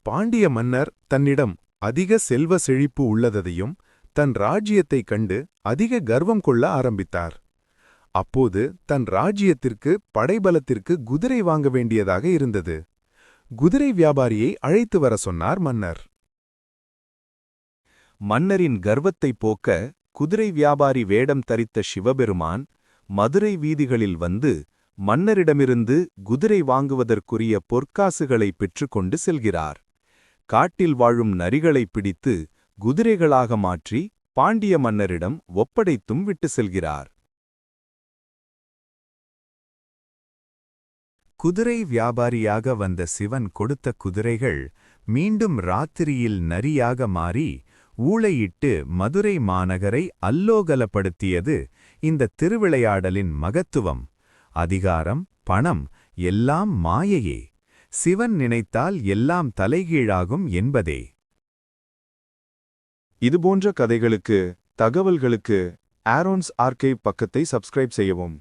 பாண்டிய மன்னர் தன்னிடம் அதிக செல்வ செழிப்பு உள்ளதையும் தன் ராஜ்யத்தைக் கண்டு அதிக கர்வம் கொள்ள ஆரம்பித்தார். அப்போது தன் ராஜ்யத்திற்கு படைபலத்திற்கு குதிரை வாங்க வேண்டியதாக இருந்தது. குதிரை வியாபாரியை அழைத்து வர சொன்னார் மன்னர். மன்னரின் கர்வத்தைப் போக்க குதிரை வியாபாரி வேடம் தரித்த சிவபெருமான் மதுரை வீதிகளில் வந்து மன்னரிடமிருந்து குதிரை வாங்குவதற்குரிய பொற்காசுகளை பெற்றுக்கொண்டு செல்கிறார். காட்டில் வாழும் நரிகளைப் பிடித்து குதிரைகளாக மாற்றி பாண்டிய மன்னரிடம் ஒப்படைத்தும் விட்டு செல்கிறார். குதிரை வியாபாரியாக வந்த சிவன் கொடுத்த குதிரைகள் மீண்டும் ராத்திரியில் நரியாக மாறி ஊளையிட்டு மதுரை மாநகரை அல்லோகலப்படுத்தியது இந்த திருவிளையாடலின் மகத்துவம். அதிகாரம், பணம் எல்லாம் மாயையே. சிவன் நினைத்தால் எல்லாம் தலைகீழாகும் என்பதே. இதுபோன்ற கதைகளுக்கு, தகவல்களுக்கு ஆரோன்ஸ் ஆர்கைவ் பக்கத்தை சப்ஸ்கிரைப் செய்யவும்.